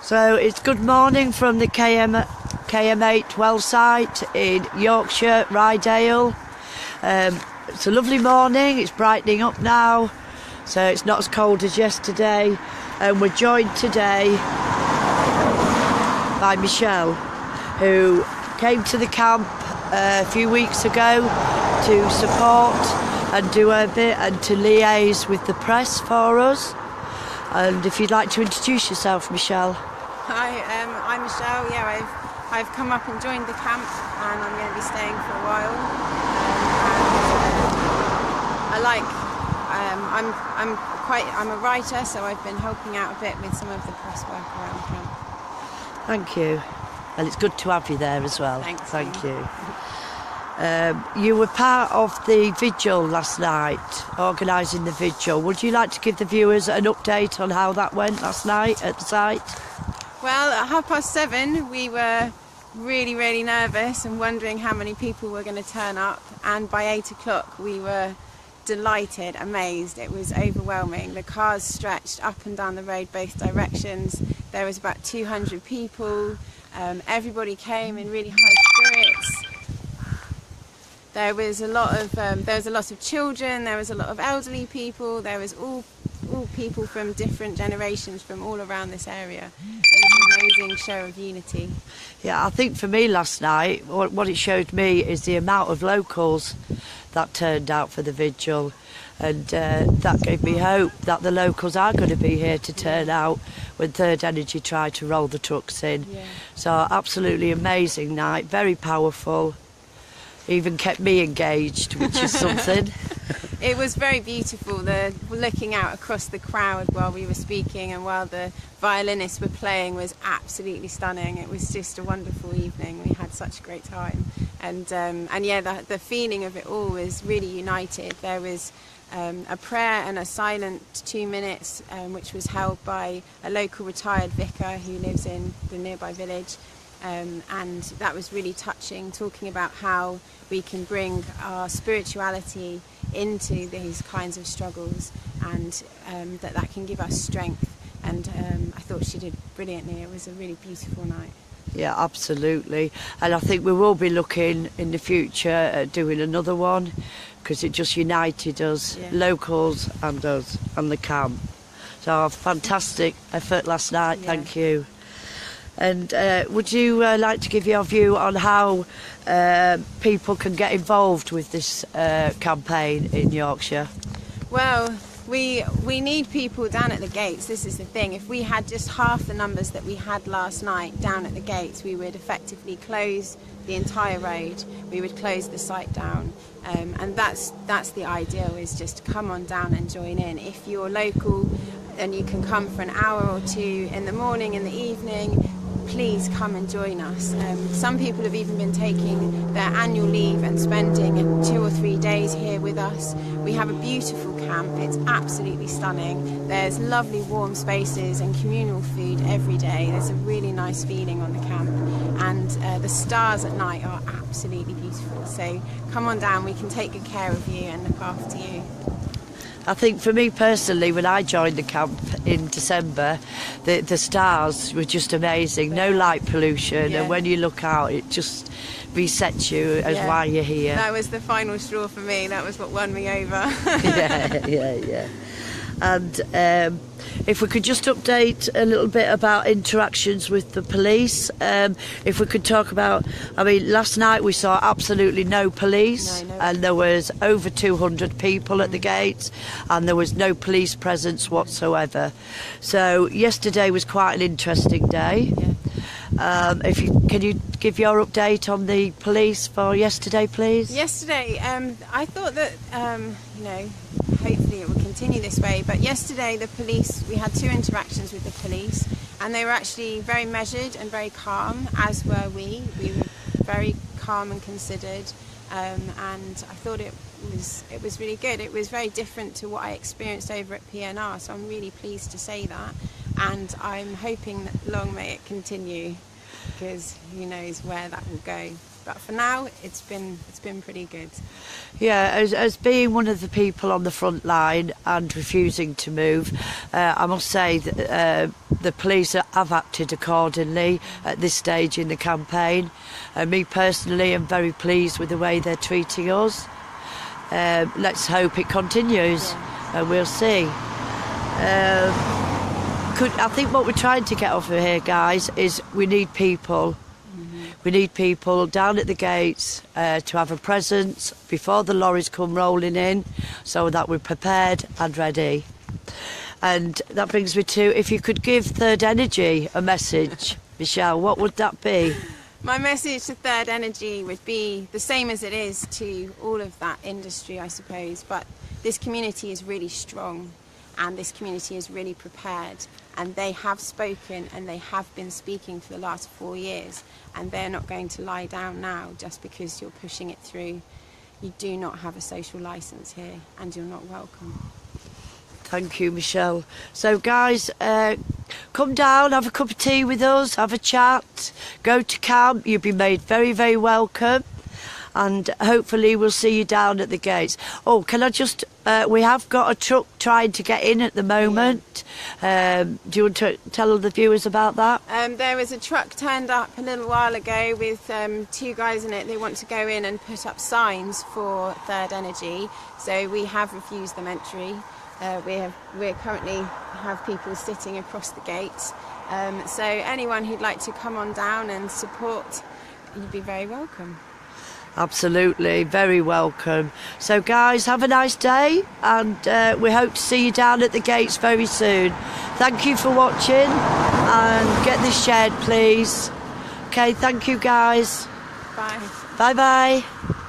So it's good morning from the KM8 well site in Yorkshire, Rydale. It's a lovely morning, it's brightening up now, so it's not as cold as yesterday. And we're joined today by Michelle, who came to the camp a few weeks ago to support and do her bit and to liaise with the press for us. And if you'd like to introduce yourself, Michelle. Hi, I'm Michelle. Yeah, I've come up and joined the camp, and I'm going to be staying for a while. I'm a writer, so I've been helping out a bit with some of the press work around camp. Thank you, and it's good to have you there as well. Thank you. You were part of the vigil last night, organising the vigil. Would you like to give the viewers an update on how that went last night at the site? Well, at 7:30 we were really nervous and wondering how many people were going to turn up, and by 8 o'clock we were delighted, amazed. It was overwhelming. The cars stretched up and down the road both directions. There was about 200 people. Everybody came in really high spirits. There was a lot of children. There was a lot of elderly people. There was all people from different generations from all around this area. It was an amazing show of unity. Yeah, I think for me last night, what it showed me is the amount of locals that turned out for the vigil, and that gave me hope that the locals are going to be here to turn out when Third Energy try to roll the trucks in. Yeah. So absolutely amazing night, very powerful. Even kept me engaged, which is something. It was very beautiful, looking out across the crowd while we were speaking and while the violinists were playing was absolutely stunning. It was just a wonderful evening. We had such a great time. And yeah, the feeling of it all was really united. There was a prayer and a silent 2 minutes, which was held by a local retired vicar who lives in the nearby village. And that was really touching, talking about how we can bring our spirituality into these kinds of struggles, and that can give us strength. And I thought she did brilliantly. It was a really beautiful night. Yeah, absolutely. And I think we will be looking in the future at doing another one, because it just united us, yeah. Locals and us and the camp. So a fantastic effort last night, Yeah. Thank you. And would you like to give your view on how people can get involved with this campaign in Yorkshire? Well, we need people down at the gates. This is the thing. If we had just half the numbers that we had last night down at the gates, we would effectively close the entire road. We would close the site down, and that's the ideal, is just to come on down and join in. If you're local and you can come for an hour or two in the morning, in the evening, please come and join us. Some people have even been taking their annual leave and spending 2 or 3 days here with us. We have a beautiful camp. It's absolutely stunning. There's lovely warm spaces and communal food every day. There's a really nice feeling on the camp, and the stars at night are absolutely beautiful. So come on down, we can take good care of you and look after you. I think for me personally, when I joined the camp in December, the stars were just amazing. No light pollution, Yeah. and when you look out, it just resets you as Yeah. why you're here. That was the final straw for me. That was what won me over. yeah. And if we could just update a little bit about interactions with the police. If we could talk about, last night we saw absolutely no police, No. and there was over 200 people at the gates, and there was no police presence whatsoever. So yesterday was quite an interesting day. Yeah. Can you give your update on the police for yesterday, please? Yesterday, I thought that, hopefully it will continue this way, but yesterday we had 2 interactions with the police, and they were actually very measured and very calm, as were we. We were very calm and considered, and I thought it was really good. It was very different to what I experienced over at PNR, so I'm really pleased to say that, and I'm hoping that long may it continue, because who knows where that will go. But for now, it's been pretty good. Yeah, as being one of the people on the front line and refusing to move, I must say that the police have acted accordingly at this stage in the campaign. Me personally, am very pleased with the way they're treating us. Let's hope it continues, and we'll see. I think what we're trying to get off of here, guys, is we need people. We need people down at the gates to have a presence before the lorries come rolling in, so that we're prepared and ready. And that brings me to, if you could give Third Energy a message, Michelle, what would that be? My message to Third Energy would be the same as it is to all of that industry, I suppose, but this community is really strong and this community is really prepared, and they have spoken and they have been speaking for the last 4 years, and they're not going to lie down now just because you're pushing it through. You do not have a social licence here and you're not welcome. Thank you, Michelle. So, guys, come down, have a cup of tea with us, have a chat, go to camp. You'll be made very, very welcome, and hopefully we'll see you down at the gates. Oh, can I just... we have got a truck trying to get in at the moment. Do you want to tell the viewers about that? There was a truck turned up a little while ago with 2 guys in it. They want to go in and put up signs for Third Energy, so we have refused them entry. We currently have people sitting across the gates, so anyone who'd like to come on down and support, you'd be very welcome. Absolutely, very welcome. So, guys, have a nice day, and we hope to see you down at the gates very soon. Thank you for watching, and get this shared, please. Okay, thank you, guys. Bye. Bye-bye.